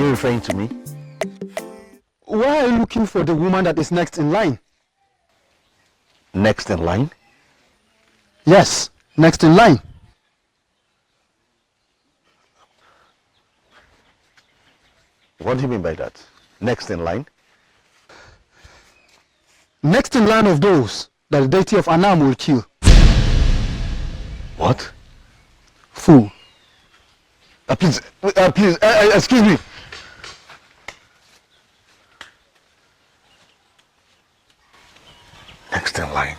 you referring to me? Why are you looking for the woman that is next in line? Next in line? Yes, next in line. What do you mean by that? Next in line? Next in line of those that the deity of Anam will kill. What? Fool. Please, excuse me. Next in line.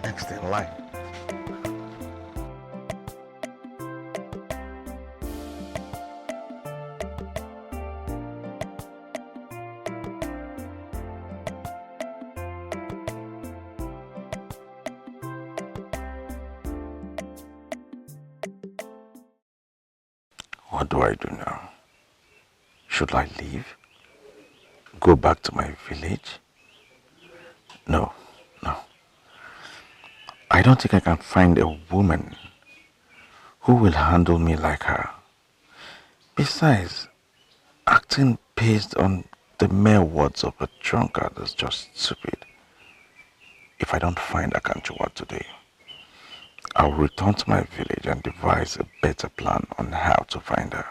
Next in line. What do I do now? Should I leave? Go back to my village? No. I don't think I can find a woman who will handle me like her. Besides, acting based on the mere words of a drunkard is just stupid. If I don't find Akanchua today, I'll return to my village and devise a better plan on how to find her.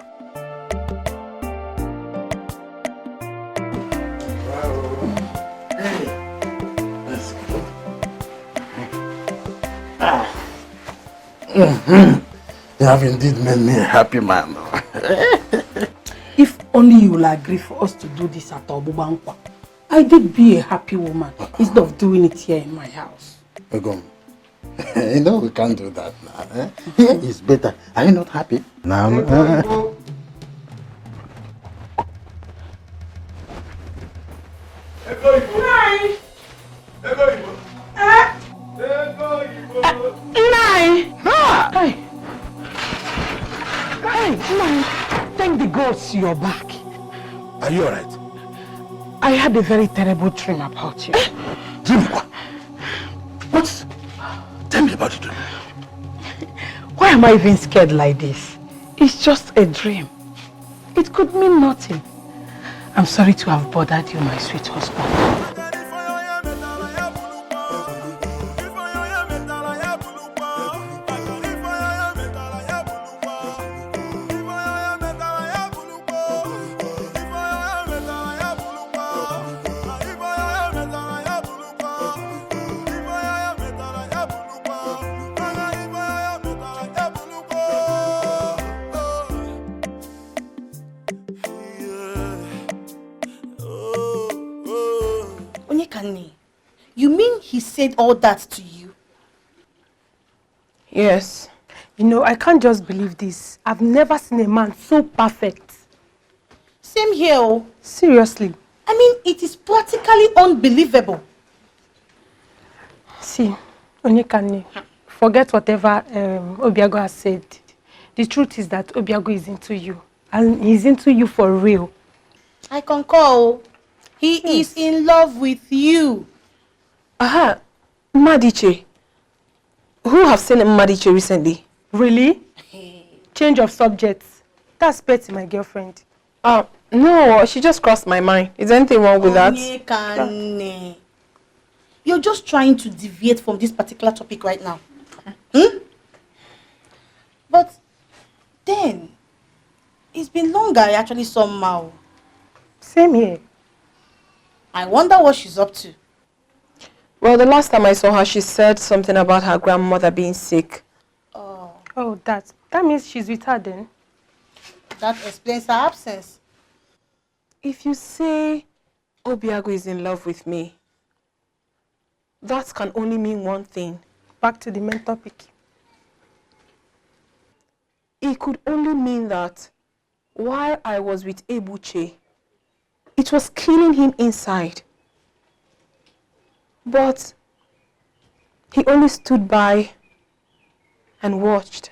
You have indeed made me a happy man. If only you will agree for us to do this at Obubankwa, I did be a happy woman instead of doing it here in my house. Ogum, you know we can't do that now. Here is better. Are you not happy? Now. Thank the gods you're back. Are you alright? I had a very terrible dream about you. Dream what? What? Tell me about the dream. Why am I even scared like this? It's just a dream. It could mean nothing. I'm sorry to have bothered you, my sweet husband. You mean he said all that to you? Yes. You know, I can't just believe this. I've never seen a man so perfect. Same here. Oh. Seriously. I mean, it is practically unbelievable. See, Onyekane, forget whatever Obiago has said. The truth is that Obiago is into you. And he's into you for real. I concur. He is in love with you. Aha, Madiche. Who have seen Madiche recently? Really? Change of subjects. That's Betty, my girlfriend. No, she just crossed my mind. Is there anything wrong with that? You're just trying to deviate from this particular topic right now. But then, it's been long I actually saw Mao. Same here. I wonder what she's up to. Well, the last time I saw her, she said something about her grandmother being sick. Oh, that means she's with her then. That explains her absence. If you say Obiago is in love with me, that can only mean one thing. Back to the main topic. It could only mean that while I was with Ebuche, it was killing him inside. But he only stood by and watched.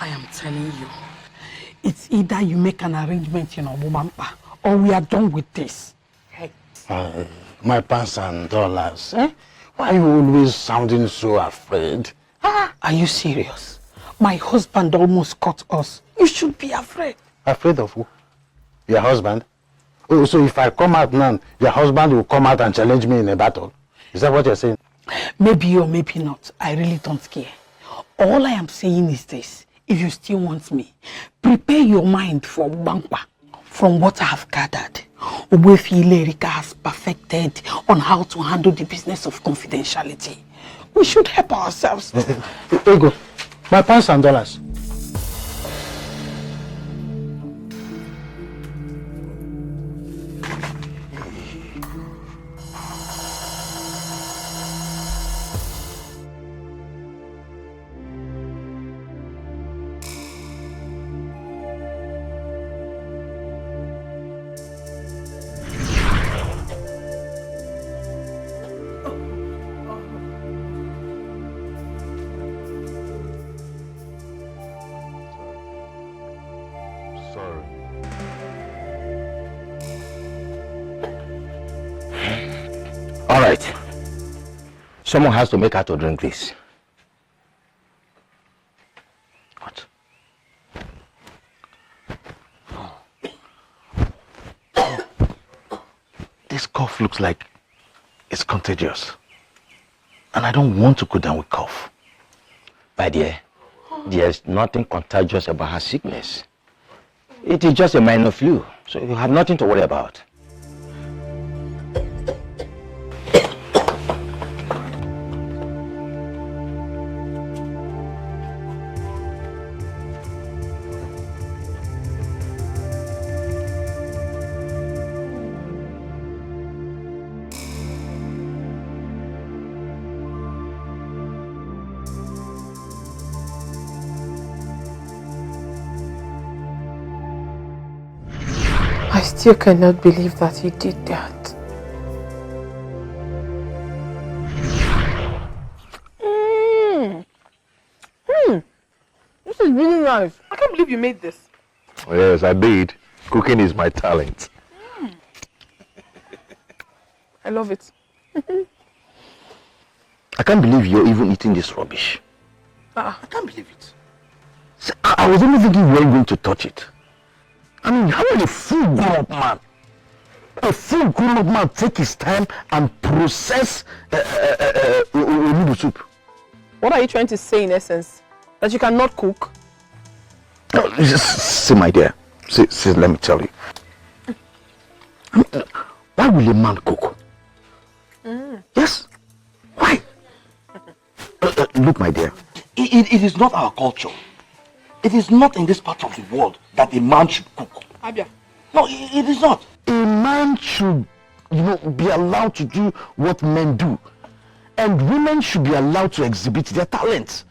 I am telling you. It's either you make an arrangement in Obumampa or we are done with this. Hey. My pants and dollars, eh? Why are you always sounding so afraid? Are you serious? My husband almost caught us. You should be afraid. Afraid of who? Your husband? Oh, so if I come out now, your husband will come out and challenge me in a battle? Is that what you're saying? Maybe or maybe not. I really don't care. All I am saying is this. If you still want me, prepare your mind for Bangpa. From what I have gathered, Obuefi Lerika has perfected on how to handle the business of confidentiality. We should help ourselves. Ego, my pants and dollars. All right. Someone has to make her to drink this. What? This cough looks like it's contagious. And I don't want to go down with cough. My dear, there's nothing contagious about her sickness. It is just a minor flu, so you have nothing to worry about. I still cannot believe that he did that. This is really nice. I can't believe you made this. Yes, I did. Cooking is my talent. I love it. I can't believe you're even eating this rubbish. I can't believe it. See, I was only thinking you weren't going to touch it. I mean, how will a full grown-up man, take his time and process noodle soup? What are you trying to say in essence? That you cannot cook? No, see, my dear. See, let me tell you. I mean, why will a man cook? Yes. Why? Look, my dear. It is not our culture. It is not in this part of the world that a man should cook. Abia. No, it is not. A man should, be allowed to do what men do. And women should be allowed to exhibit their talents.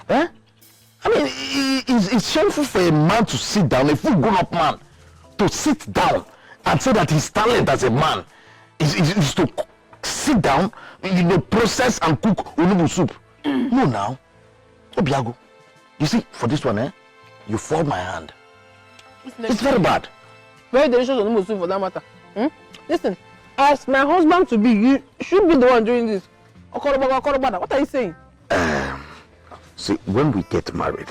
Eh? I mean, it's shameful for a man to sit down, a full grown-up man, to sit down and say that his talent as a man is to sit down, process and cook onubu soup. No, now. Obiago. You see, for this one, you fold my hand. It's very bad. Very delicious onubu soup for that matter. Listen, as my husband to be, you should be the one doing this. What are you saying? See, when we get married,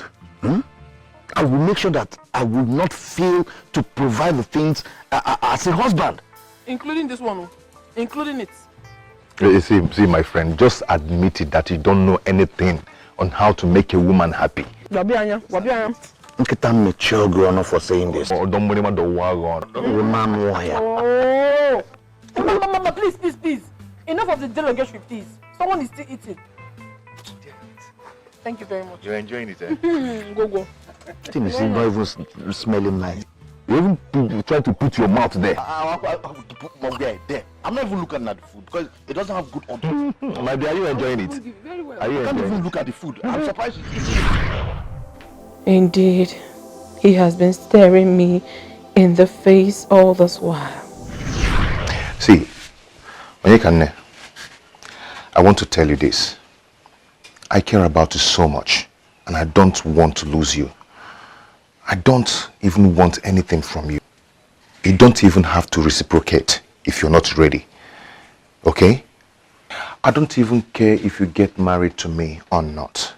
I will make sure that I will not fail to provide the things as a husband. Including this one, including it. You see, my friend, just admit it that you don't know anything on how to make a woman happy. Wabianya. Look at mature grown up for saying this. Oh, don't worry about the wagon. Oh! Mama, please. Enough of the derogatory, please. Someone is still eating. Thank you very much. You're enjoying it, eh? Go. Thing is not even smelling nice. You even try to put your mouth there. There. I'm not even looking at the food because it doesn't have good odor. My dear, are you enjoying it? Very well. Are you I can't enjoying even it? look at the food. I'm surprised you eat it. Indeed, he has been staring me in the face all this while. See, Onyekane, I want to tell you this. I care about you so much, and I don't want to lose you. I don't even want anything from you. You don't even have to reciprocate if you're not ready. Okay? I don't even care if you get married to me or not.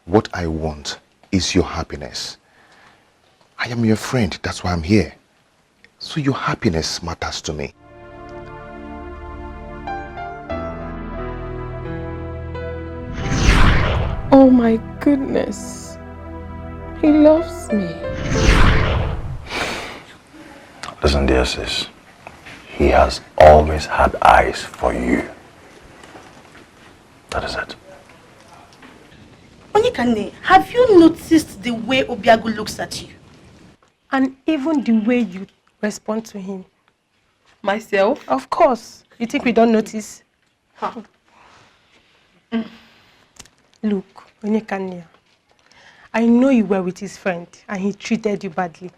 What I want is your happiness. I am your friend, that's why I'm here. So your happiness matters to me. Oh my goodness. He loves me. Listen, dear sis. He has always had eyes for you. That is it. Onyekane, have you noticed the way Obiagu looks at you? And even the way you respond to him. Myself? Of course. You think we don't notice? Huh. Look, Onyekane, I know you were with his friend and he treated you badly.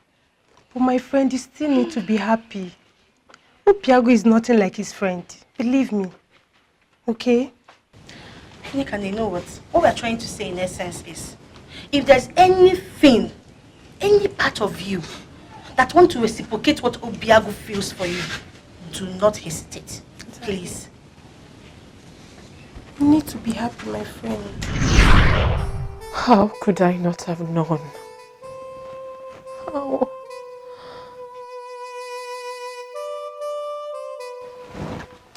But my friend, you still need to be happy. Obiagu is nothing like his friend. Believe me. Okay? Onyekane, you know what? What we're trying to say in essence is, if there's anything, any part of you that want to reciprocate what Obiagu feels for you, do not hesitate. Please. You need to be happy, my friend. How could I not have known? How?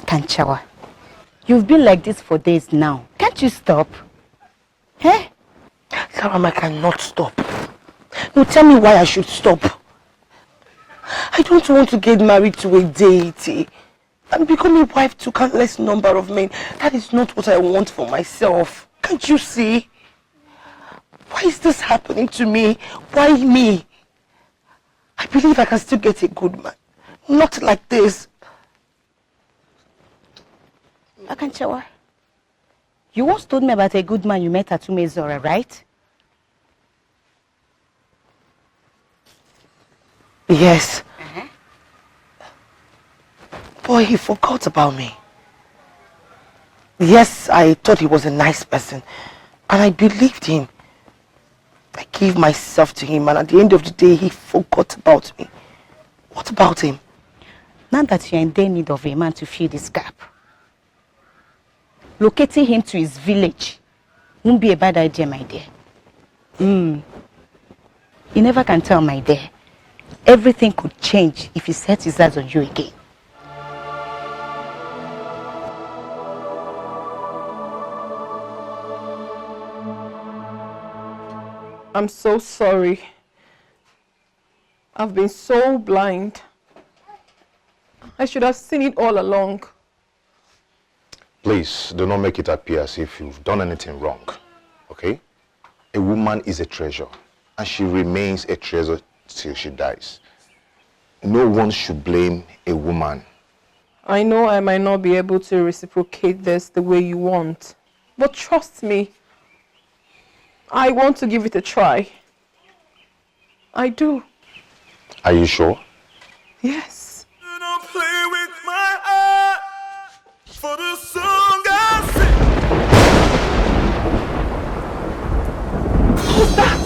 Kanchawa, you've been like this for days now. Can't you stop? Eh? Saram, I cannot stop. No, tell me why I should stop. I don't want to get married to a deity and become a wife to countless number of men. That is not what I want for myself. Can't you see? Why is this happening to me? Why me? I believe I can still get a good man. Not like this. Akanchawa, you once told me about a good man you met at Umezora, right? Yes. Boy, he forgot about me. Yes, I thought he was a nice person. And I believed him. I gave myself to him, and at the end of the day, he forgot about me. What about him? Now that you're in their need of a man to fill this gap, locating him to his village won't be a bad idea, my dear. You never can tell, my dear. Everything could change if he sets his eyes on you again. I'm so sorry. I've been so blind. I should have seen it all along. Please, do not make it appear as if you've done anything wrong, okay? A woman is a treasure, and she remains a treasure till she dies. No one should blame a woman. I know I might not be able to reciprocate this the way you want, but trust me, I want to give it a try. I do. Are you sure? Yes. You don't play with my heart for the song I sing. Who's that?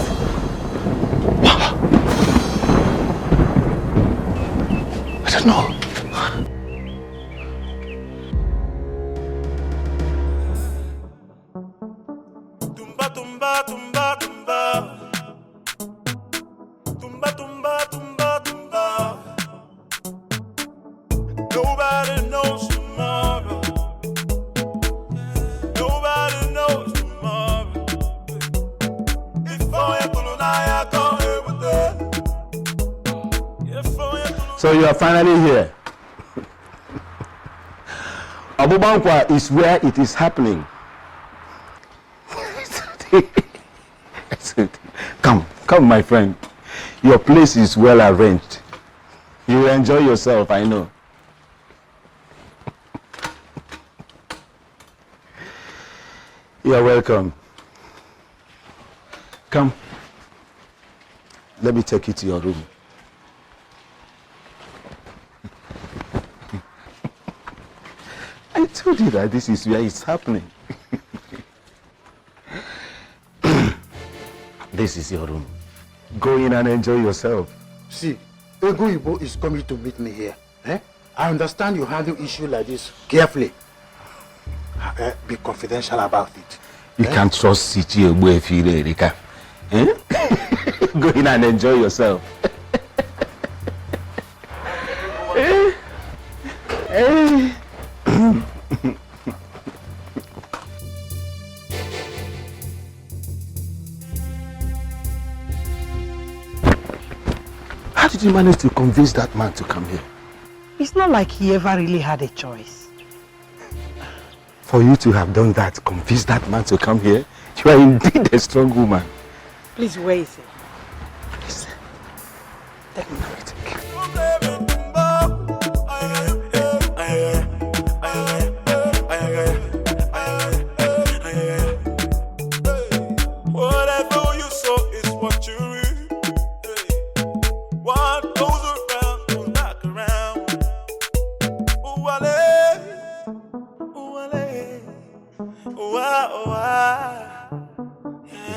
I don't know. Tumba, tumba, tumba, tumba. Tumba, tumba, tumba, tumba. Nobody knows tomorrow. Nobody knows tomorrow. So you are finally here. Abubankwa is where it is happening. Come, my friend. Your place is well arranged. You will enjoy yourself, I know. You are welcome. Come. Let me take you to your room. I told you that this is where it's happening. This is your room. Go in and enjoy yourself. See, Ego Ibo is coming to meet me here. I understand you handle issue like this carefully. Be confidential about it. You can't trust City Ebo if you Erika. Go in and enjoy yourself. How did you manage to convince that man to come here? It's not like he ever really had a choice. For you to have done that, convince that man to come here, you are indeed a strong woman. Please, where is he? Please. Let me know it. Whatever you sow is what you reap. What goes around goes back around.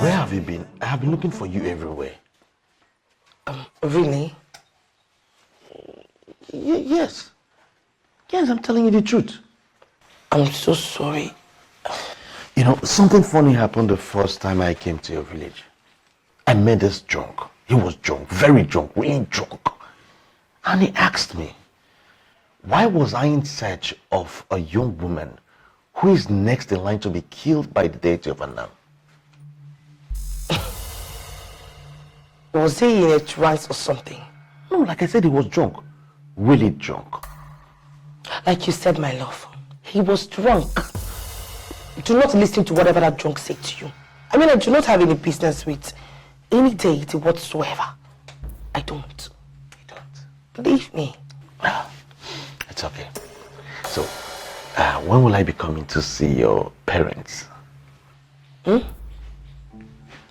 Where have you been? I have been looking for you everywhere. Really? Yes. Yes, I'm telling you the truth. I'm so sorry. You know, something funny happened the first time I came to your village. I met this drunk. He was drunk, very drunk, really drunk. And he asked me, why was I in search of a young woman who is next in line to be killed by the deity of Anam? Was he in a trance or something? No, like I said, he was drunk. Really drunk. Like you said, my love, he was drunk. Do not listen to whatever that drunk said to you. I mean, I do not have any business with any deity whatsoever. I don't. You don't? Believe me. Well, it's okay. So, when will I be coming to see your parents?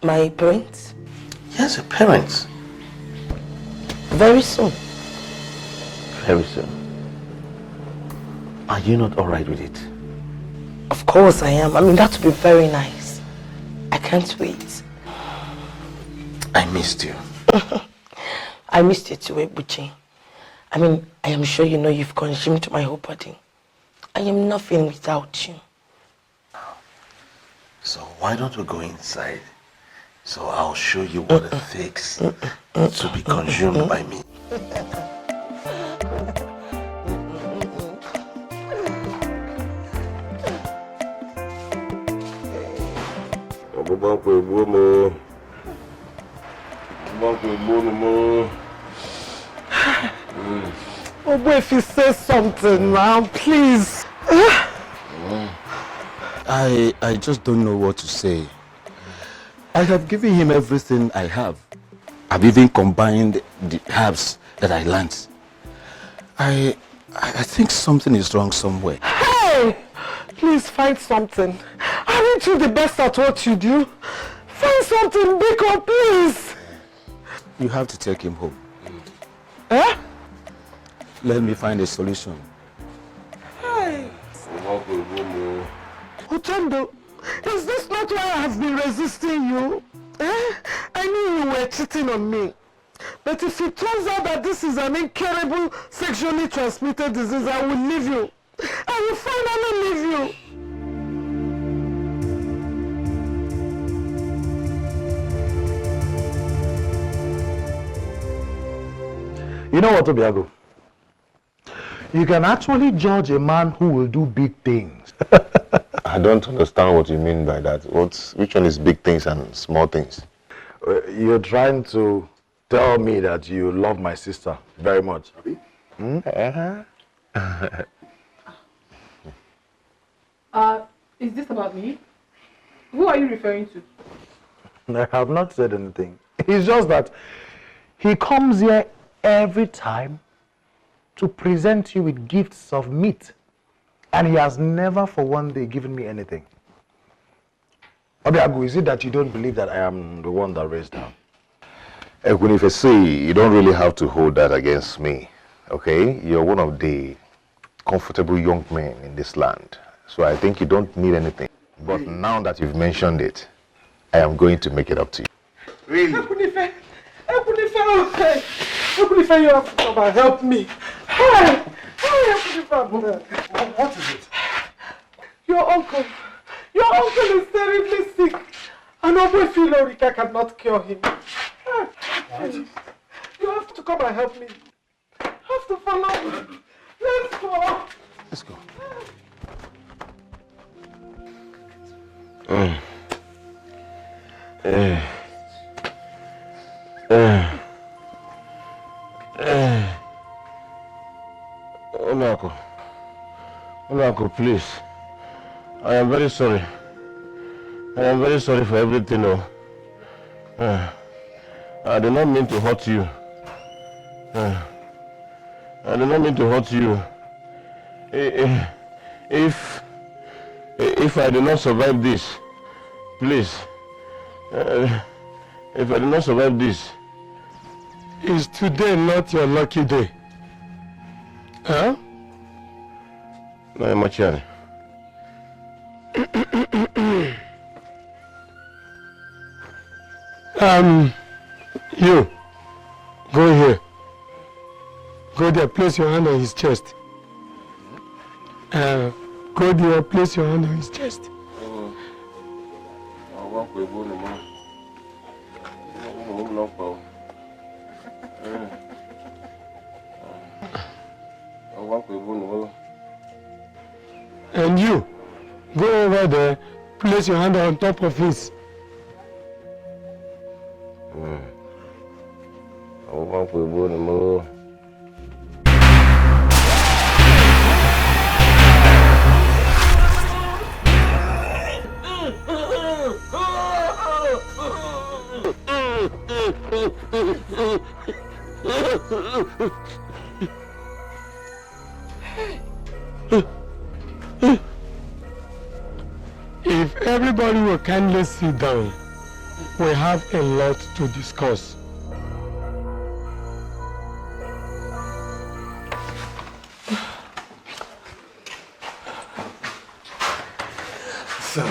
My parents? Yes, your parents. Very soon. Very soon. Are you not alright with it? Of course I am. I mean, that would be very nice. I can't wait. I missed you. I missed you too, Ebuchi. I mean, I am sure you know you've consumed my whole body. I am nothing without you. So why don't we go inside? So I'll show you what it takes to be consumed by me. Oh boy, if you say something now, please. I just don't know what to say. I have given him everything I have. I've even combined the herbs that I learned. I think something is wrong somewhere. Hey! Please find something. Aren't you the best at what you do? Find something big up, please. You have to take him home. Eh? Let me find a solution. Hey! Utondo, is this not why I have been resisting you? Eh? I knew you were cheating on me. But if it turns out that this is an incurable sexually transmitted disease, I will leave you. I will finally leave you. You know what, Obiago? You can actually judge a man who will do big things. I don't understand what you mean by that. Which one is big things and small things? You're trying to tell me that you love my sister very much. Is this about me? Who are you referring to? I have not said anything. It's just that he comes here every time to present you with gifts of meat. And he has never for one day given me anything. Obiagu, is it that you don't believe that I am the one that raised her? When if I say, you don't really have to hold that against me, okay? You're one of the comfortable young men in this land. So I think you don't need anything. But now that you've mentioned it, I am going to make it up to you. Really? Ebunife, you have to come and help me. Hey, what is it? Your uncle is terribly sick. And Obwe Rika cannot cure him. You have to come and help me. You have to follow me. Let's go. Let's go. Uncle, please. I am very sorry. I am very sorry for everything. I did not mean to hurt you. I did not mean to hurt you. If I do not survive this, please. If I do not survive this, is today not your lucky day? Huh? No, Machani. You, go here. Go there, place your hand on his chest. Go there, place your hand on his chest. And you, go over there, place your hand on top of his. If everybody will kindly sit down, we have a lot to discuss. So,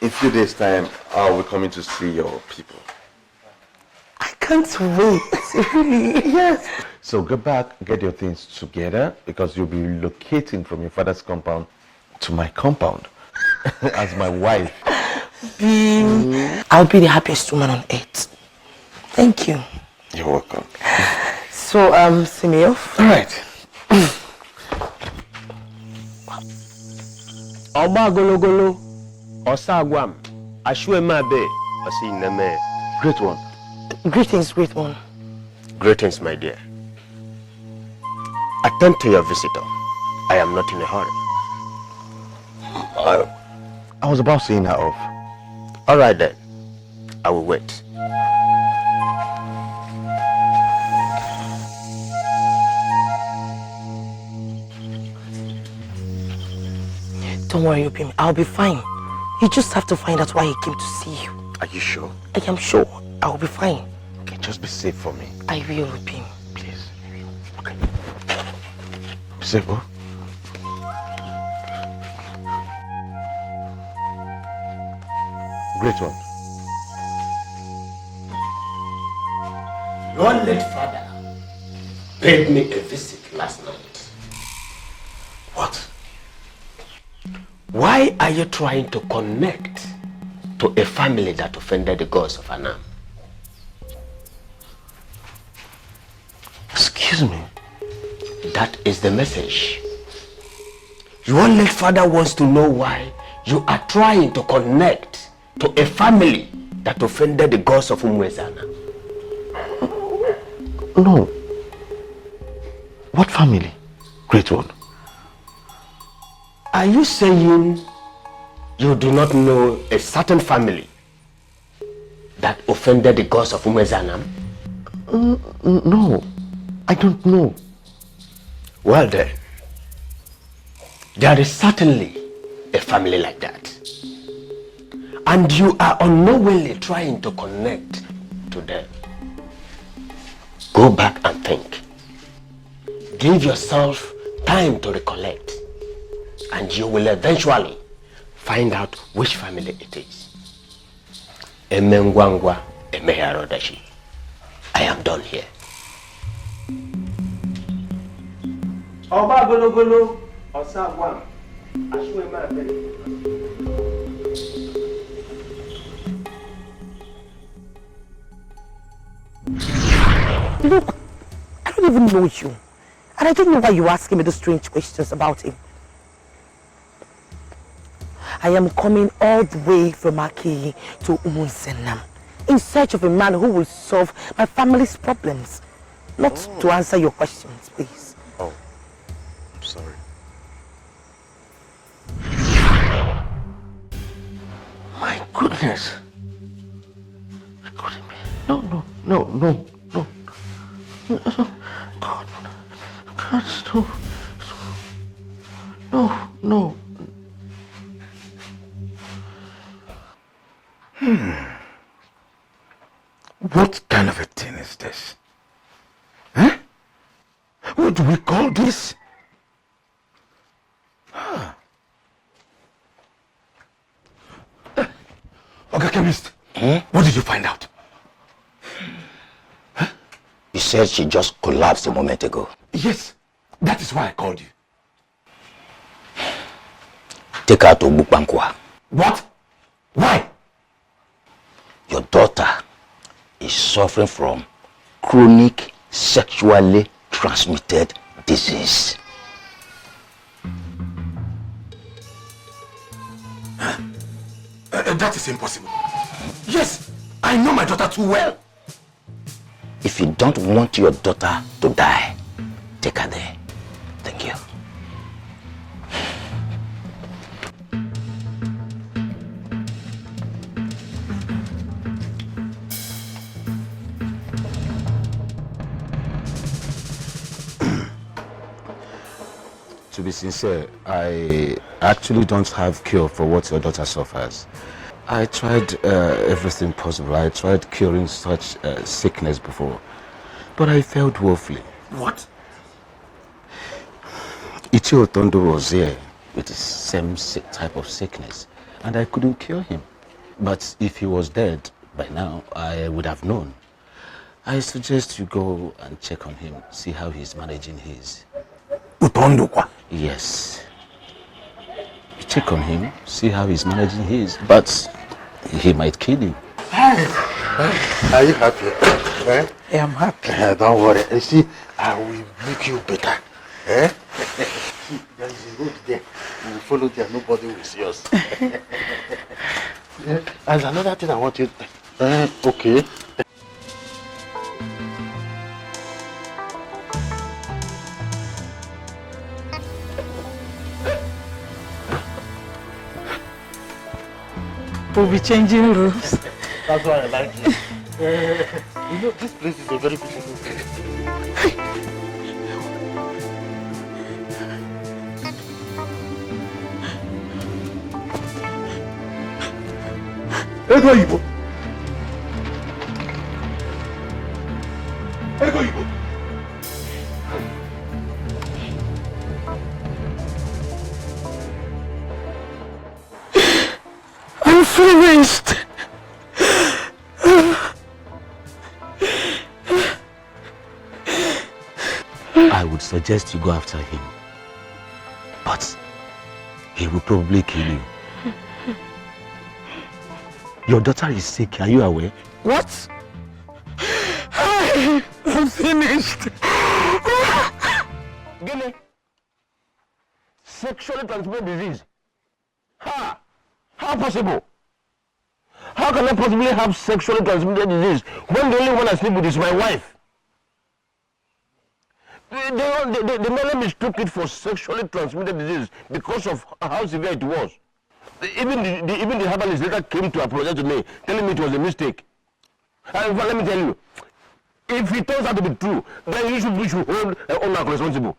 in a few days' time, I'll be coming to see your people. I can't wait. Really? Yes. So go back, get your things together, because you'll be relocating from your father's compound to my compound as my wife. I'll be the happiest woman on earth. Thank you. You're welcome. So, see me off. All right. Oba gologolo, osagwam, ashwemabe, osineme. Great one. Greetings, great one. Greetings, my dear. Attend to your visitor. I am not in a hurry. I was about seeing her off. All right then. I will wait. Don't worry, Obim. I'll be fine. You just have to find out why he came to see you. Are you sure? I am sure. I'll be fine. Okay, just be safe for me. I will, Obim. Please. Okay. Be safe, oh? Great one. Your late father paid me a visit last night. What? Why are you trying to connect to a family that offended the gods of Anam? Excuse me? That is the message. Your late father wants to know why you are trying to connect to a family that offended the gods of Umwezana. No. What family? Great one. Are you saying you do not know a certain family that offended the gods of Umwezana? No, I don't know. Well then, there is certainly a family like that. And you are unknowingly trying to connect to them. Go back and think. Give yourself time to recollect. And you will eventually find out which family it is. Emengwangwa, Emeharodashi. I am done here. Oba gologolo, Osagwa, Ashwema. Look, I don't even know you. And I don't know why you're asking me those strange questions about him. I am coming all the way from Aki to Umunsenam in search of a man who will solve my family's problems. Not to answer your questions, please. Oh, I'm sorry. My goodness. No. God, no. What kind of a thing is this? Huh? What do we call this? Okay, chemist. What did you find out? You said she just collapsed a moment ago. Yes, that is why I called you. Take her to Bukbankwa. What? Why? Your daughter is suffering from chronic sexually transmitted disease. That is impossible. Yes, I know my daughter too well. If you don't want your daughter to die, take her there. Thank you. To be sincere, I actually don't have cure for what your daughter suffers. I tried everything possible. I tried curing such sickness before, but I failed woefully. What? Tonto was here with the same type of sickness, and I couldn't cure him. But if he was dead by now, I would have known. I suggest you go and check on him, see how he's managing his. Utondukwa? Yes. You check on him, see how he's managing his, but he might kill you. Are you happy? Eh? Yeah, I'm happy. Don't worry. You see, I will make you better. Eh? There is a road there. You will follow there. Nobody will see us. There's another thing I want you to... okay. We'll be changing rooms. That's why I like it. You know, this place is a very beautiful place. Ego Igbo. Ego Igbo. I'm finished. I would suggest you go after him, but he will probably kill you. Your daughter is sick, are you aware? What? I'm finished. Gimme. Sexually transmitted disease. Ha! How possible? How can I possibly have sexually transmitted disease when the only one I sleep with is my wife? They merely mistook it for sexually transmitted disease because of how severe it was. Even the herbalist later came to apologize to me, telling me it was a mistake. And let me tell you, if it turns out to be true, then we should hold owner responsible.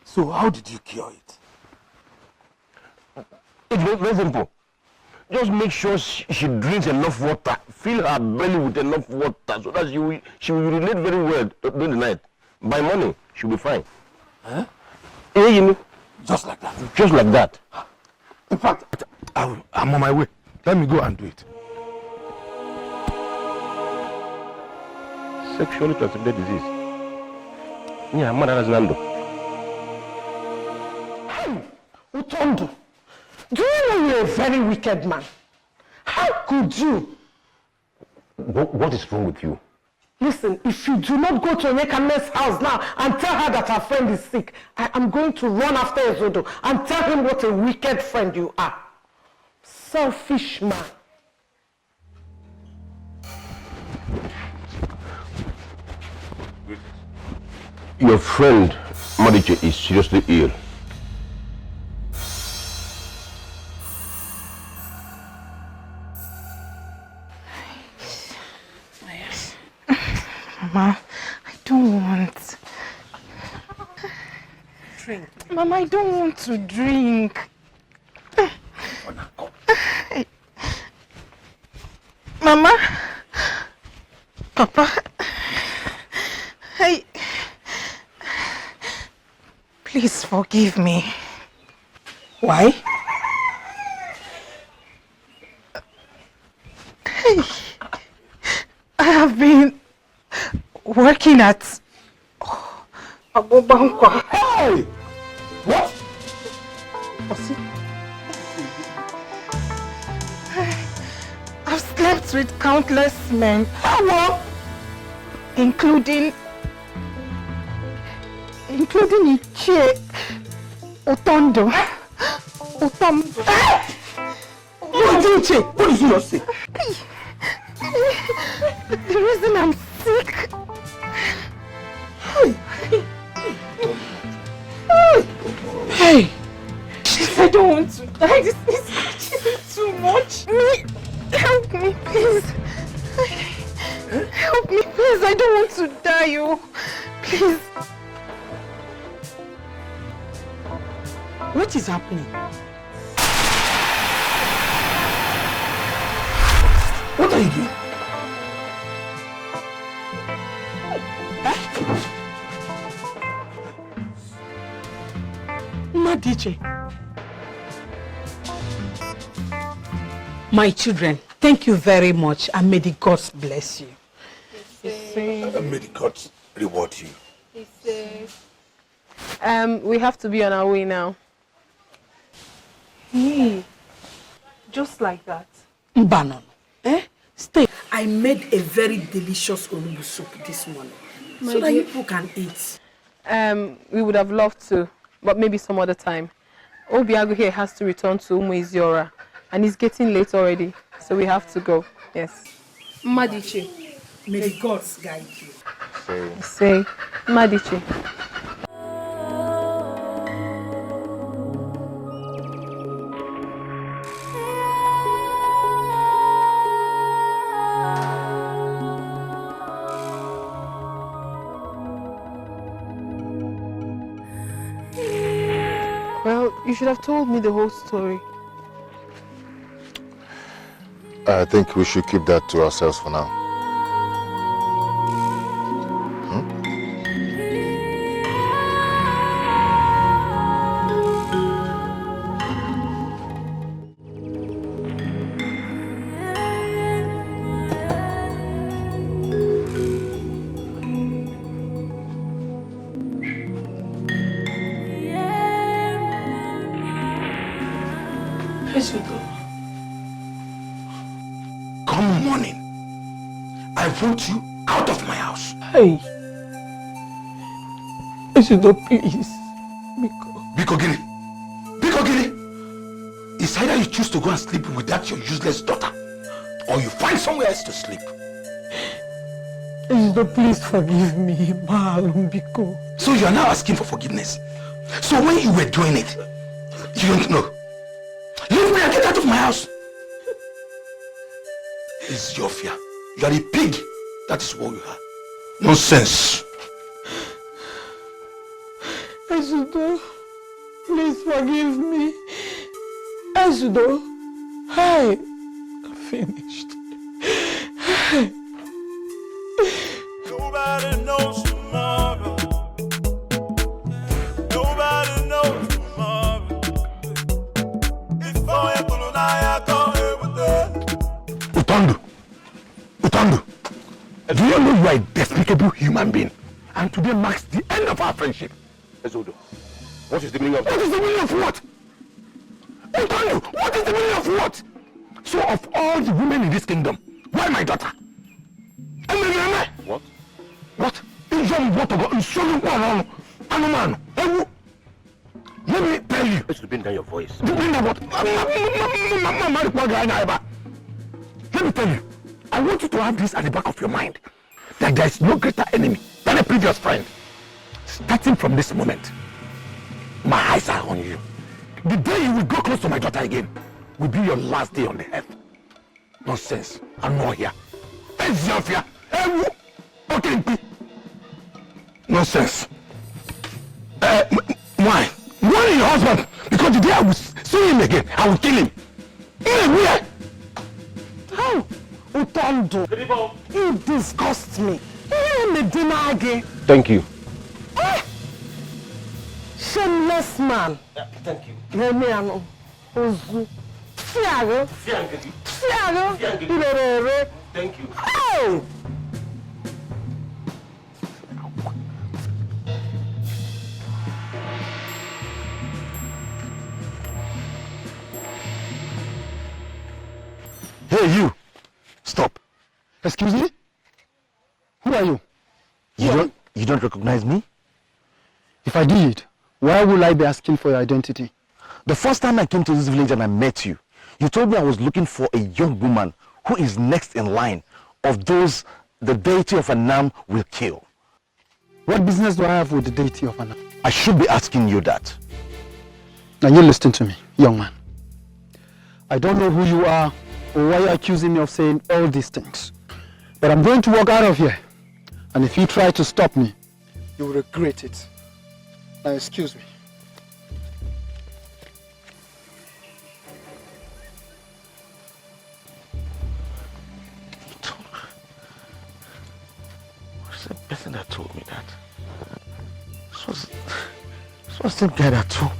So how did you cure it? It's very simple. Just make sure she drinks enough water. Fill her belly with enough water so that she will urinate very well during the night. By morning, she'll be fine. Huh? Yeah, you know. Just like that? Just like that. In fact, I'm on my way. Let me go and do it. sexually transmitted disease. Yeah, man doesn't handle. Utondo, do you know you're a very wicked man? How could you? What is wrong with you? Listen, if you do not go to Onyeka's house now and tell her that her friend is sick, I am going to run after Ezodo and tell him what a wicked friend you are. Selfish man. Your friend, Madiche, is seriously ill. Mama, I don't want. Drink. Mama, I don't want to drink. Mama, Papa, please forgive me. Why? I have been working at Abobankwa. Hey! What? I've slept with countless men. How? Including Ichie, Otondo. What did you say? What did you not say? The reason I'm sick. Hey! I don't want to die. This is actually too much. Help me, please. Help me, please. I don't want to die, oh. Please. What is happening? What are you doing? Madiche. My children, thank you very much and may the gods bless you. May the gods reward you. We have to be on our way now. Hey, just like that. Mbanon, stay. I made a very delicious onugbu soup this morning so that you people can eat. We would have loved to, but maybe some other time. Obiago here has to return to Umuiziora, and it's getting late already, so we have to go. Yes. Madiche, may the gods guide you. Say, Madiche. Well, you should have told me the whole story. I think we should keep that to ourselves for now. Come morning, I vote you out of my house. Hey, Ezido, please. Biko Gini. It's either you choose to go and sleep with that your useless daughter, or you find somewhere else to sleep. Ezido, please forgive me, Biko. So you are now asking for forgiveness. So when you were doing it, you don't know. Leave me and get out of my house. It's your fear. You are a pig. That is what you are. Nonsense. Ezido, please forgive me. Ezido, hi. I'm finished. Nobody knows tomorrow. Nobody knows tomorrow. Before you go to Utondo, do you know you are a despicable likable human being. And today marks the end of our friendship. Ezodo, what is the meaning of that? What is the meaning of what? I tell you, what is the meaning of what? So of all the women in this kingdom, why my daughter? What? What? Let me tell you. Let's bring down your voice. Bring down what? Let me tell you. I want you to have this at the back of your mind. That there is no greater enemy than a previous friend. Starting from this moment, my eyes are on you. The day you will go close to my daughter again will be your last day on the earth. Nonsense. I'm not here. Nonsense. Why? Warn your husband, because the day I will see him again, I will kill him. Where? How? Tonto, you disgust me. Thank you. Shameless man. Thank you. Fiago. Thank you. Oh! Hey, you! Stop. Excuse me? Who are you? You don't recognize me? If I did, why would I be asking for your identity? The first time I came to this village and I met you, you told me I was looking for a young woman who is next in line of those the deity of Anam will kill. What business do I have with the deity of Anam? I should be asking you that. Now you listen to me, young man. I don't know who you are or why you're accusing me of saying all these things. But I'm going to walk out of here. And if you try to stop me, you will regret it. Now excuse me. What's the person that told me that? This was the guy that told.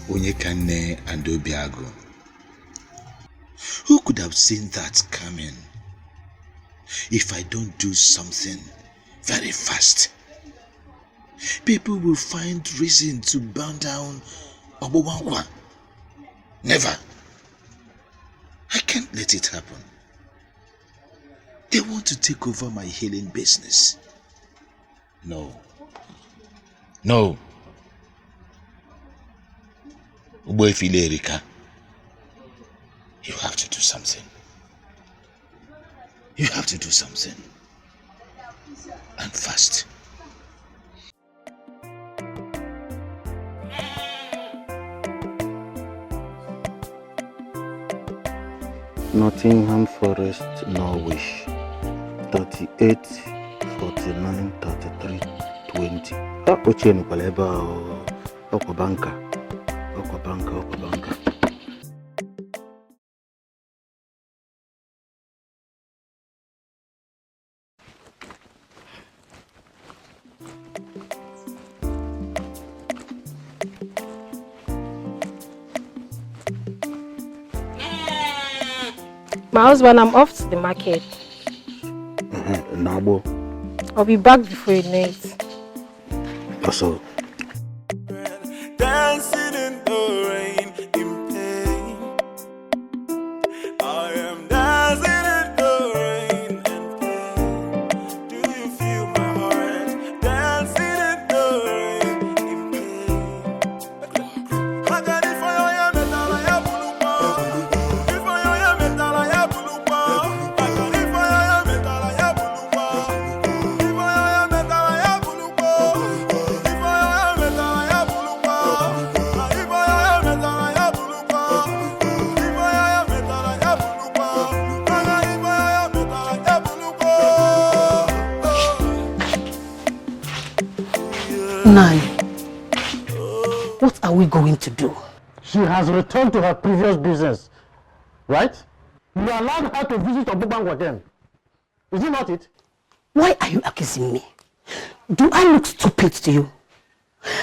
Onyekane and Obiago. Who could have seen that coming? If I don't do something very fast, people will find reason to burn down Obowankwa. Never. I can't let it happen. They want to take over my healing business. No. No. Uboefile Erika, you have to do something. You have to do something. And fast. Nottingham Forest, Norwich, 38, 49, 33, 20. Oche nukwaleba Okwabanka. Okwabanka. My husband, I'm off to the market. Nabo. I'll be back before you know it. Also. Dancing in the rain, in pain. I am dancing in the rain, in pain. Do you feel my heart? Dancing in the rain, in pain. I got it for you, metal, I have bulupa. If I am metal, I have bulupa. I got it for you, metal, I have bulupa. If I am metal, I have bulupa. If I am metal, I have bulupa. If I am metal, I have bulupa. If I am metal, I have bulupa. If I am metal, I have bulupa. Nai, what are we going to do? She has returned to her previous business, right? You allowed her to visit Obubango again. Is it not it? Why are you accusing me? Do I look stupid to you?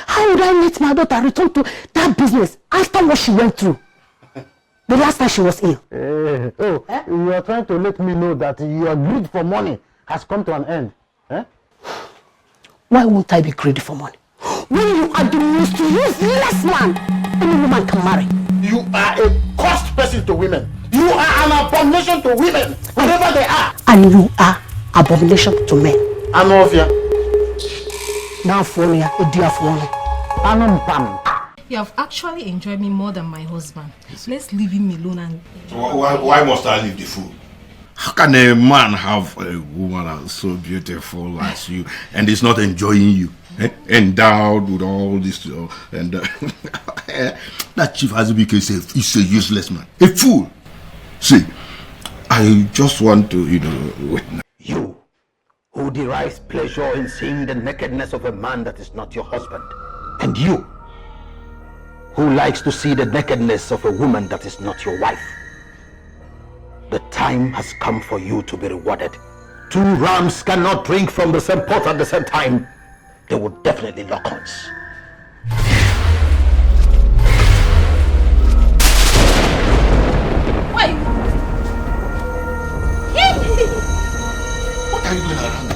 How would I let my daughter return to that business after what she went through? The last time she was ill. You are trying to let me know that your greed for money has come to an end. Eh? Why won't I be greedy for money? When you are the most useless man any woman can marry. You are a cost person to women. You are an abomination to women, wherever they are. And you are abomination to men. I'm off here. Now for me, a dear for me. You have actually enjoyed me more than my husband. So let's leave him alone and... Why must I leave the fool? How can a man have a woman as so beautiful as you and is not enjoying you? Endowed with all this, and that Chief Azubike is a useless man, a fool. See, I just want to, witness. You, who derives pleasure in seeing the nakedness of a man that is not your husband, and you, who likes to see the nakedness of a woman that is not your wife. The time has come for you to be rewarded. Two rams cannot drink from the same pot at the same time. They will definitely lock horns. Why? What are you doing around me?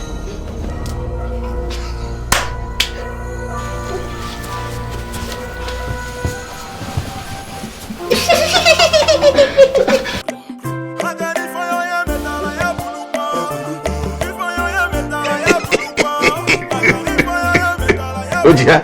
Ojia.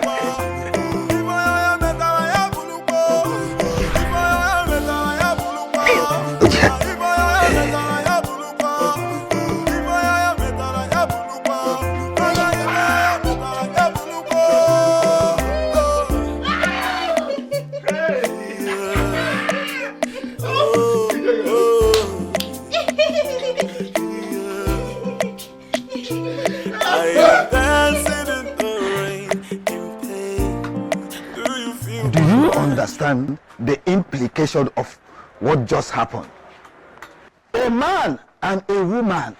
Understand the implication of what just happened. A man and a woman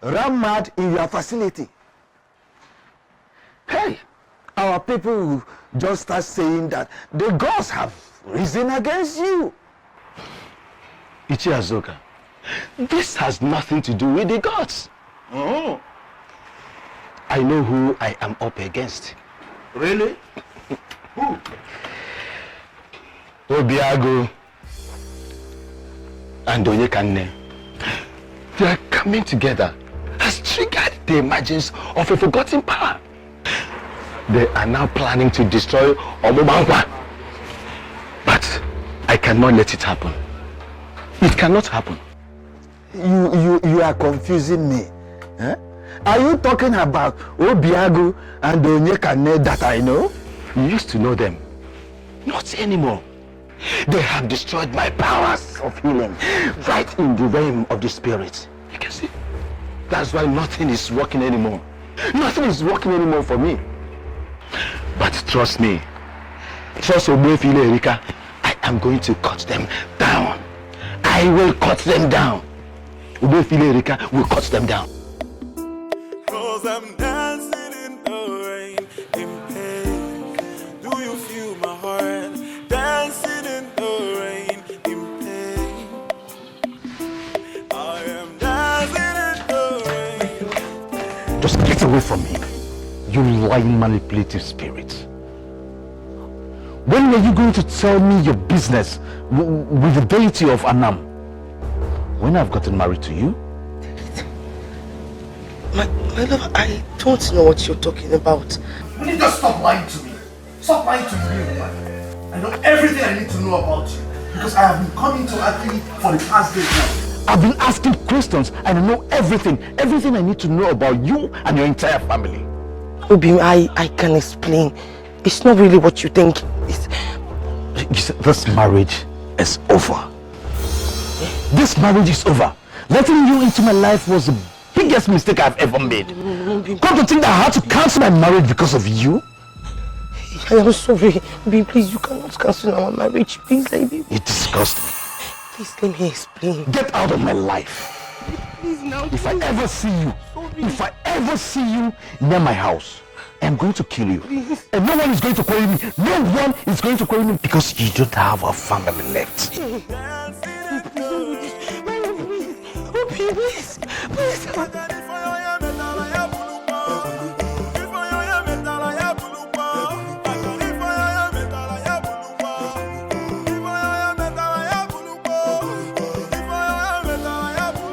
ran mad in your facility. Hey, our people just start saying that the gods have risen against you. Ichiazoka, this has nothing to do with the gods. Oh. I know who I am up against. Really? Who? Obiago and Onyekane. Their coming together has triggered the emergence of a forgotten power. They are now planning to destroy Omobankwa. But I cannot let it happen. It cannot happen. You are confusing me. Eh? Are you talking about Obiago and Onyekane that I know? You used to know them. Not anymore. They have destroyed my powers of healing right in the realm of the spirit. You can see. That's why nothing is working anymore. Nothing is working anymore for me. But trust me. Trust Obefile Erika. I am going to cut them down. I will cut them down. Obefile Erika will cut them down. 'Cause I'm dancing in the rain, in pain. Do you feel my heart? Dancing in the rain, in pain. I am dancing in the rain. Just get away from me, you lying manipulative spirit. When were you going to tell me your business with the deity of Anam? When I've gotten married to you? My love, I don't know what you're talking about. Will you just stop lying to me? Stop lying to me. I know everything I need to know about you because I have been coming to Akili for the past days now. I've been asking questions and I know everything I need to know about you and your entire family. Obi, I can explain. It's not really what you think. This marriage is over. This marriage is over. Letting you into my life was the biggest mistake I've ever made. Come to think that I had to cancel my marriage because of you? I am sorry. Obi, please, you cannot cancel our marriage. Please, let me. You disgust me. Please, let me explain. Get out of my life. Please, now. If I ever see you near my house, am going to kill you. And no one is going to query me. No one is going to query me because you don't have a family left. Please.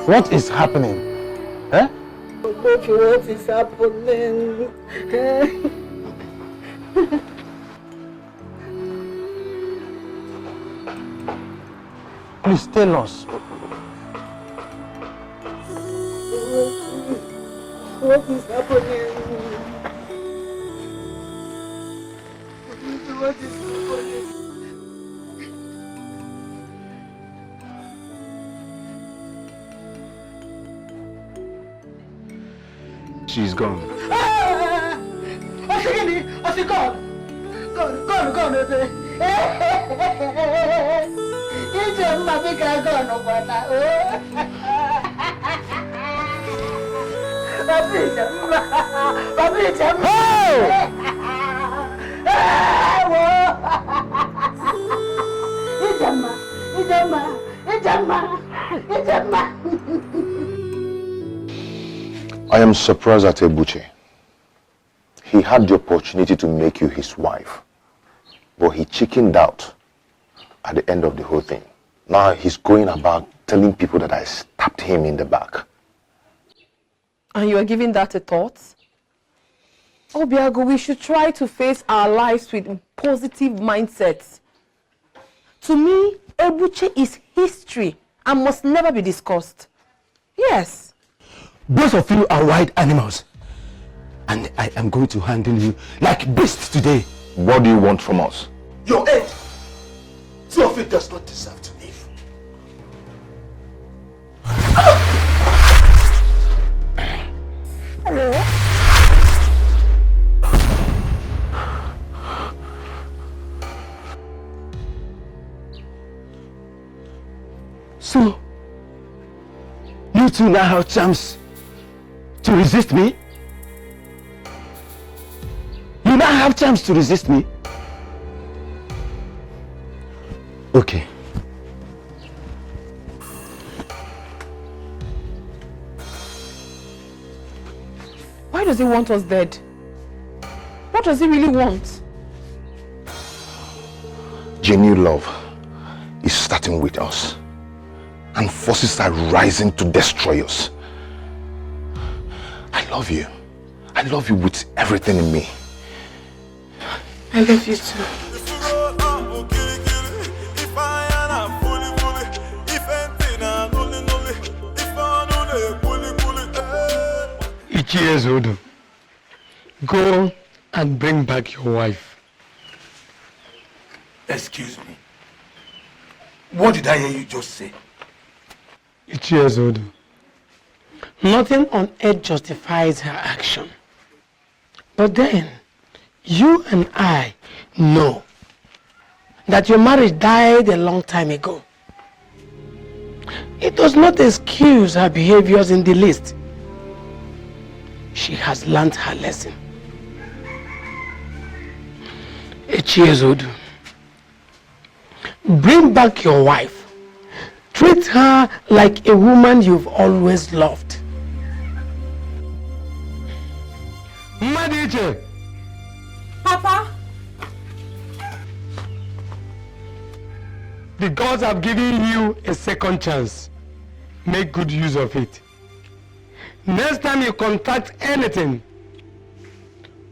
What is happening? Eh? What is happening? Please tell us. What is happening? What is happening? She's gone. I am surprised at Ebuche. He had the opportunity to make you his wife, but he chickened out at the end of the whole thing. Now he's going about telling people that I stabbed him in the back. And you are giving that a thought? Obiago, we should try to face our lives with positive mindsets. To me, Ebuche is history and must never be discussed. Yes. Both of you are wild animals. And I am going to handle you like beasts today. What do you want from us? Your end. Two of you does not deserve to live. Hello? So, you two now have chance to resist me? You now have chance to resist me? Okay. Why does he want us dead? What does he really want? Genuine love is starting with us, and forces are rising to destroy us. I love you. I love you with everything in me. I love you too. Ugezu, go and bring back your wife. Excuse me. What did I hear you just say? Ugezu, nothing on earth justifies her action. But then, you and I know that your marriage died a long time ago. It does not excuse her behaviors in the least. She has learned her lesson. Ugezu, bring back your wife. Treat her like a woman you've always loved. Madiche! Papa? The gods have given you a second chance. Make good use of it. Next time you contact anything,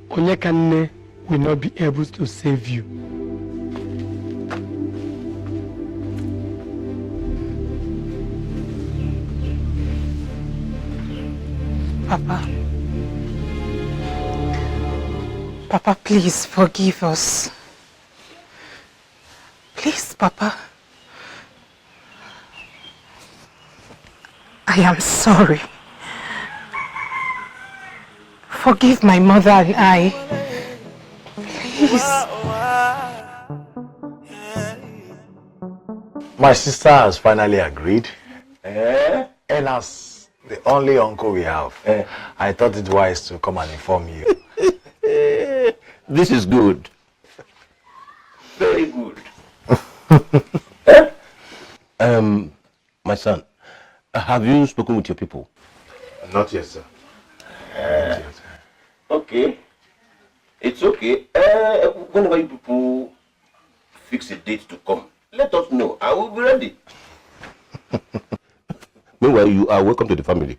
Onyekane will not be able to save you. Papa. Papa, please forgive us. Please, Papa. I am sorry. Forgive my mother and I. Please. My sister has finally agreed. And as the only uncle we have, I thought it wise to come and inform you. This is good. Very good. My son, have you spoken with your people? Not yet, sir. Okay. It's okay. Whenever you people fix a date to come, let us know. I will be ready. Meanwhile, you are welcome to the family.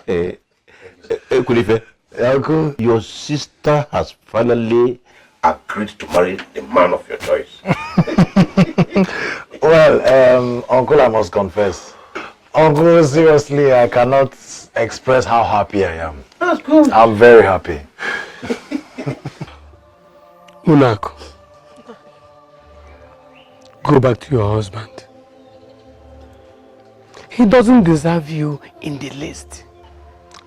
Kulife, Uncle, your sister has finally agreed to marry the man of your choice. Well, Uncle, I must confess. Uncle, seriously, I cannot express how happy I am. That's good. I'm very happy. Unako, go back to your husband. He doesn't deserve you in the least.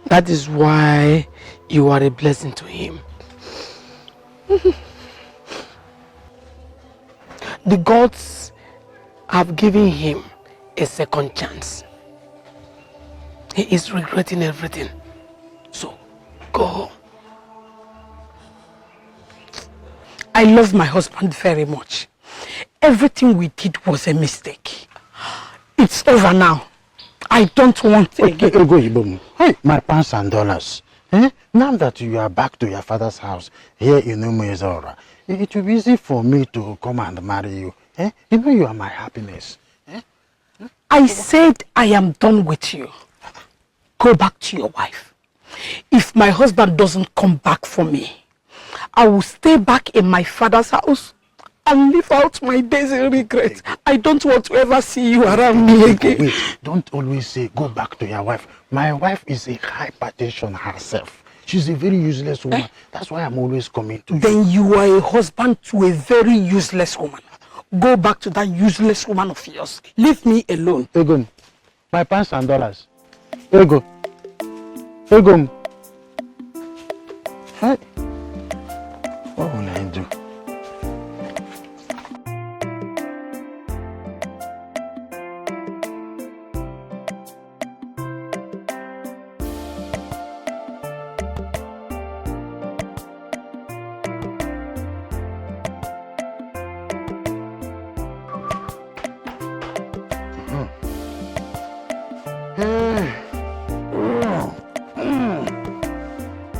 That is why you are a blessing to him. The gods have given him a second chance. He is regretting everything. So, go. I love my husband very much. Everything we did was a mistake. It's over now. I don't want again. Hey, my pounds and dollars. Now that you are back to your father's house here in Ugezu, it will be easy for me to come and marry you. You know you are my happiness. I said I am done with you. Go back to your wife. If my husband doesn't come back for me, I will stay back in my father's house and live out my days in regret. I don't want to ever see you around me again. Wait, don't always say go back to your wife. My wife is a hypertension herself. She's a very useless woman. That's why I'm always coming to you. Then you are a husband to a very useless woman. Go back to that useless woman of yours. Leave me alone. Egon, my pounds and dollars. Egon. Egon. Hey. What will I do?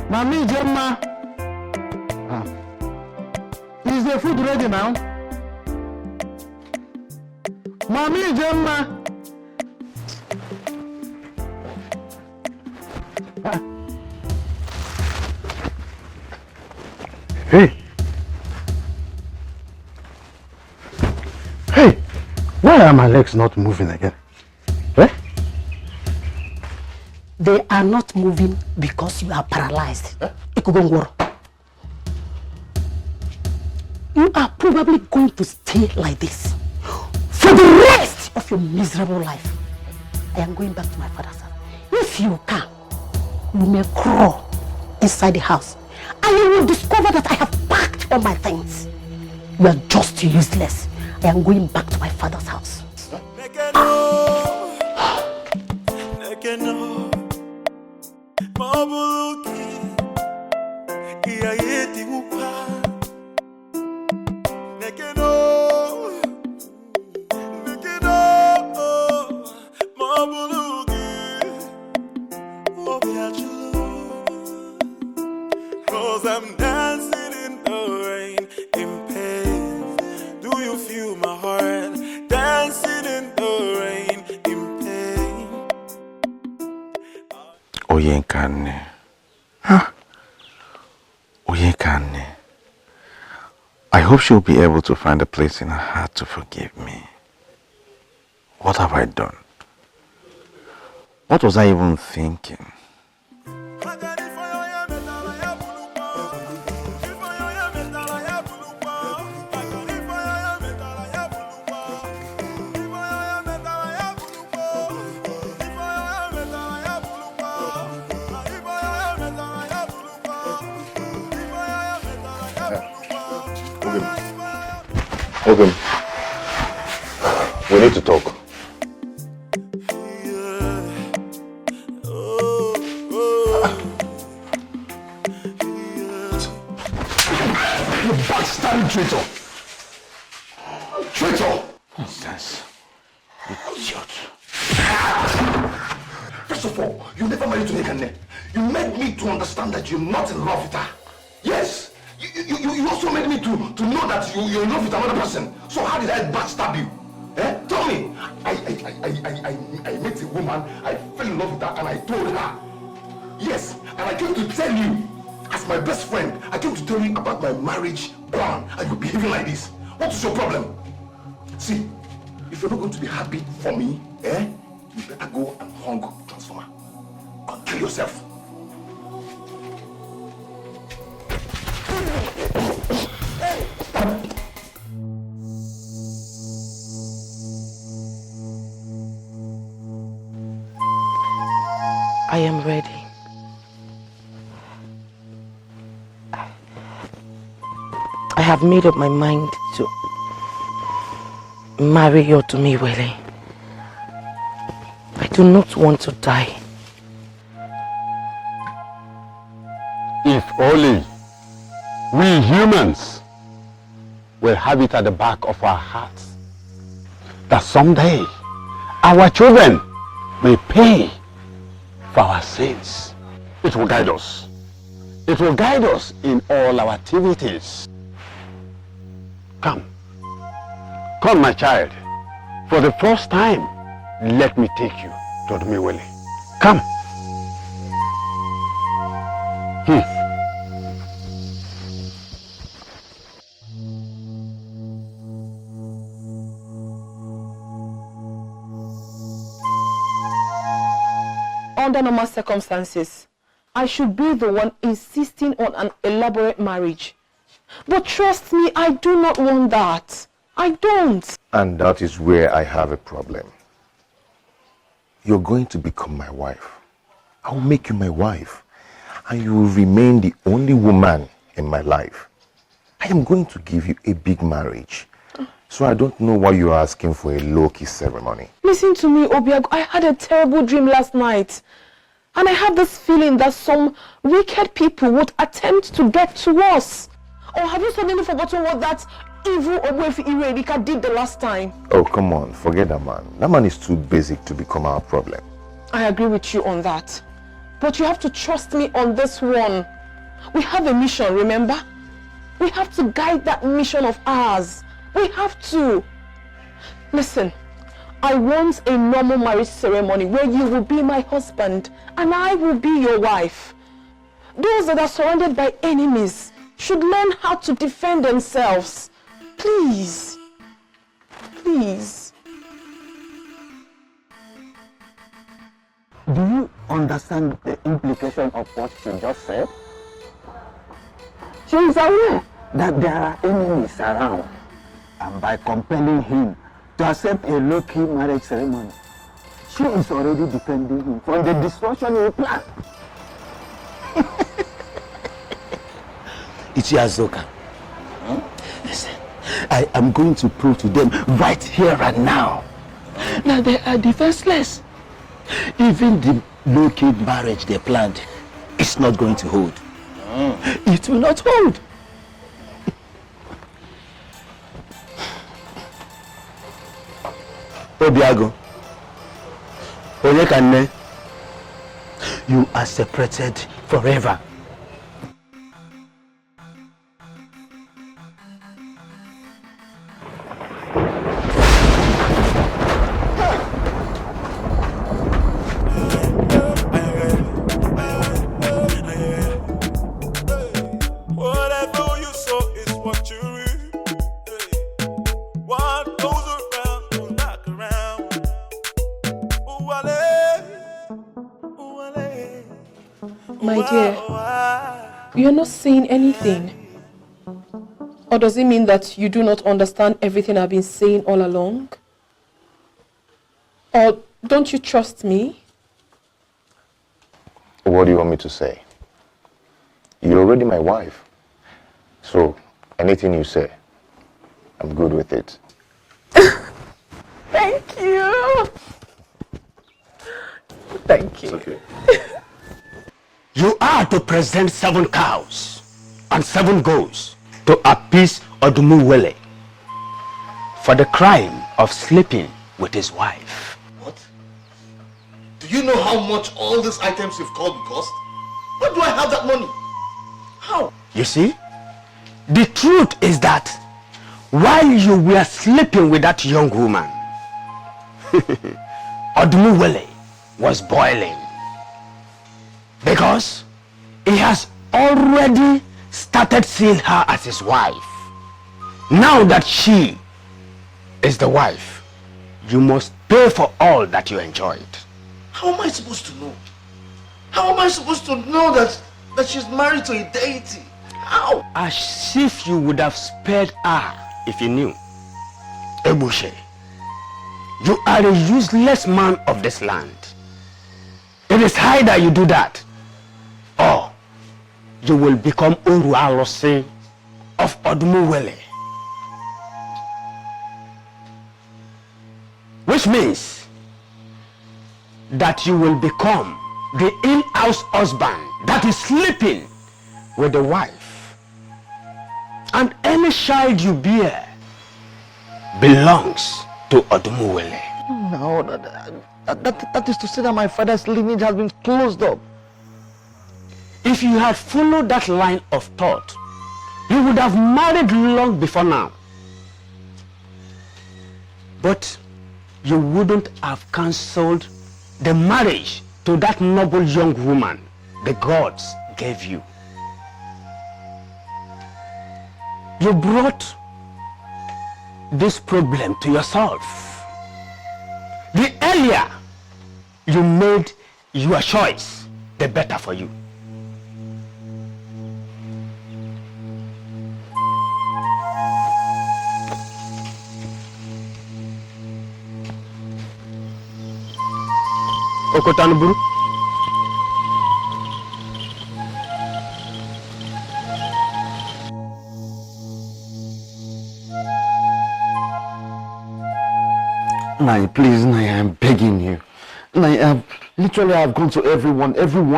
Mami, IJEOMA. Is the food ready now? Mami, IJEOMA. Hey. Hey, why are my legs not moving again? They are not moving because you are paralyzed. You are probably going to stay like this for the rest of your miserable life. I am going back to my father's house. If you can, you may crawl inside the house and you will discover that I have packed all my things. You are just useless. I am going back to my father's house. I'm dancing in the rain, in pain. Do you feel my heart? Dancing in the rain, in pain. Oyenkane. Huh? Oyenkane. I hope she'll be able to find a place in her heart to forgive me. What have I done? What was I even thinking? Okay. We need to talk. You backstabbing traitor! Traitor! Nonsense. Idiot. First of all, you never married to Nekane. You made me to understand that you're not in love with her. Yes! You also made me to know that you're in love with another person. So how did I backstab you? Eh? Tell me! I met a woman, I fell in love with her, and I told her. Yes, and I came to tell you, as my best friend, I came to tell you about my marriage plan, and you're behaving like this. What is your problem? See, if you're not going to be happy for me, you better go and hung transformer. Go kill yourself. I am ready. I have made up my mind to marry Otumiwele. I do not want to die. If only we humans will have it at the back of our hearts that someday our children may pay for our sins. It will guide us. It will guide us in all our activities. Come. Come, my child. For the first time, let me take you to Otumiwele. Come. Under normal circumstances, I should be the one insisting on an elaborate marriage. But trust me, I do not want that. I don't. And that is where I have a problem. You're going to become my wife. I will make you my wife. And you will remain the only woman in my life. I am going to give you a big marriage. So I don't know why you're asking for a low-key ceremony. Listen to me, Obiago. I had a terrible dream last night. And I have this feeling that some wicked people would attempt to get to us. Or have you suddenly forgotten what that evil Ogbuefi Irerika did the last time? Oh, come on. Forget that man. That man is too basic to become our problem. I agree with you on that. But you have to trust me on this one. We have a mission, remember? We have to guide that mission of ours. We have to. Listen, I want a normal marriage ceremony where you will be my husband and I will be your wife. Those that are surrounded by enemies should learn how to defend themselves. Please. Please. Do you understand the implication of what she just said? She is aware that there are enemies around, and by compelling him to accept a low-key marriage ceremony, she is already defending him from the destruction he planned. Ichiazoka, listen, I am going to prove to them right here and now that they are defenseless. Even the low-key marriage they planned is not going to hold. It will not hold. Obiago, Onyekane, you are separated forever. My dear, you're not saying anything. Or does it mean that you do not understand everything I've been saying all along? Or don't you trust me? What do you want me to say? You're already my wife. So anything you say, I'm good with it. Thank you. Thank you. It's okay. You are to present 7 cows and 7 goats to appease Odumuwele for the crime of sleeping with his wife. What? Do you know how much all these items you've called cost? Where do I have that money? How? You see, the truth is that while you were sleeping with that young woman, Odumuwele was boiling because he has already started seeing her as his wife. Now that she is the wife, you must pay for all that you enjoyed. How am I supposed to know? How am I supposed to know that she's married to a deity? How? As if you would have spared her if you knew. Ebushe, you are a useless man of this land. It is high that you do that, or you will become Urualose of Odumuwele. Which means that you will become the in-house husband that is sleeping with the wife. And any child you bear belongs to Odumuwele. No, that is to say that my father's lineage has been closed up. If you had followed that line of thought, you would have married long before now. But you wouldn't have cancelled the marriage to that noble young woman the gods gave you. You brought this problem to yourself. The earlier you made your choice, the better for you. Okotanuburu. Nai, please, Nai, I'm begging you. Nai, literally I've gone to everyone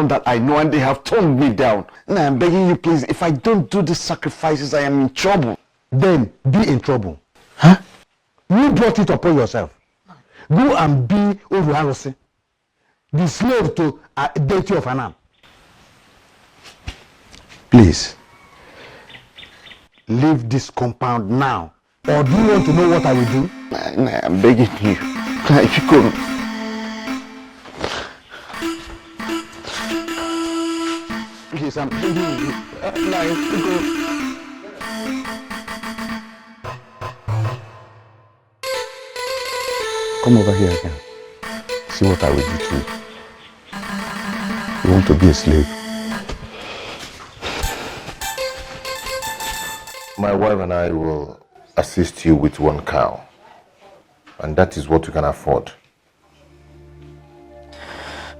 that I know, and they have turned me down. Nai, I'm begging you, please, if I don't do these sacrifices, I am in trouble. Then be in trouble. Huh? You brought it upon yourself. Go and be Uruharose, the slave to a deity of Anam. Please, leave this compound now. Or do you want to know what I will do? Nai, I'm begging you. Nai, if you could. Please, I'm begging you. Nai, if you could. Come over here again. See what I will do to you. You want to be a slave? My wife and I will assist you with one cow. And that is what you can afford.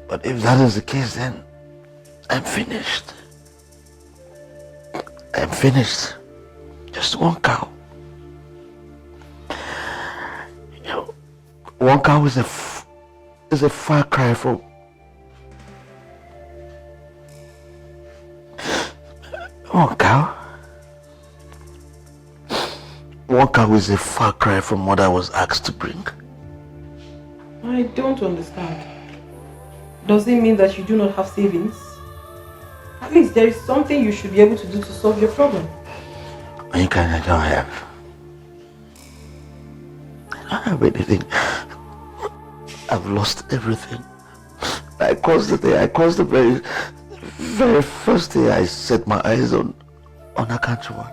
But if that is the case, then I'm finished. I'm finished. Just one cow. You know, one cow is a far cry from one cow. One cow is a far cry from what I was asked to bring. I don't understand. Does it mean that you do not have savings? At least there is something you should be able to do to solve your problem. I don't have. I don't have anything. I've lost everything. I caused the very first day I set my eyes on a country one.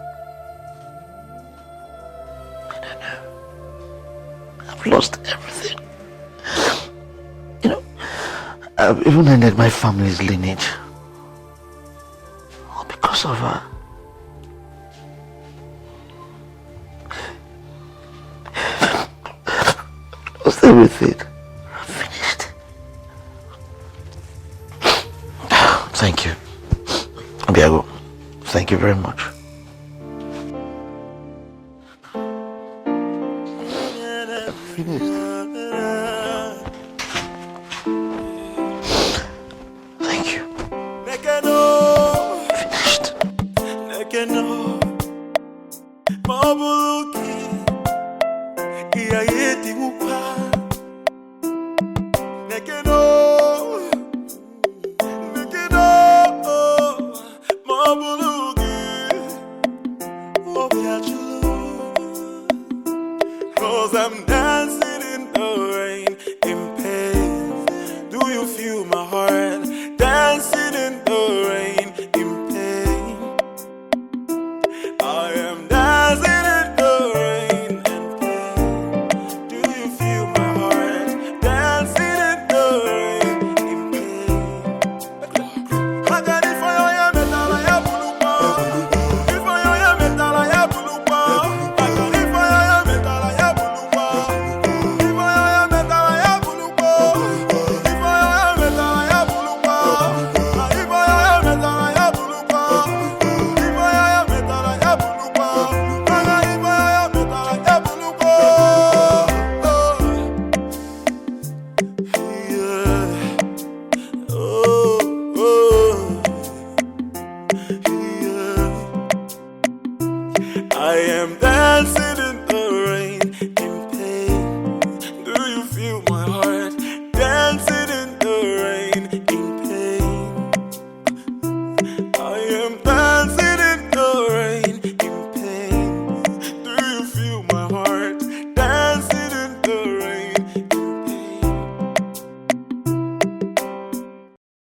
I've lost everything. You know, I've even ended my family's lineage. All because of her. I've lost everything. I'm finished. Thank you. Diego, thank you very much. Thank you. Finished. I am dancing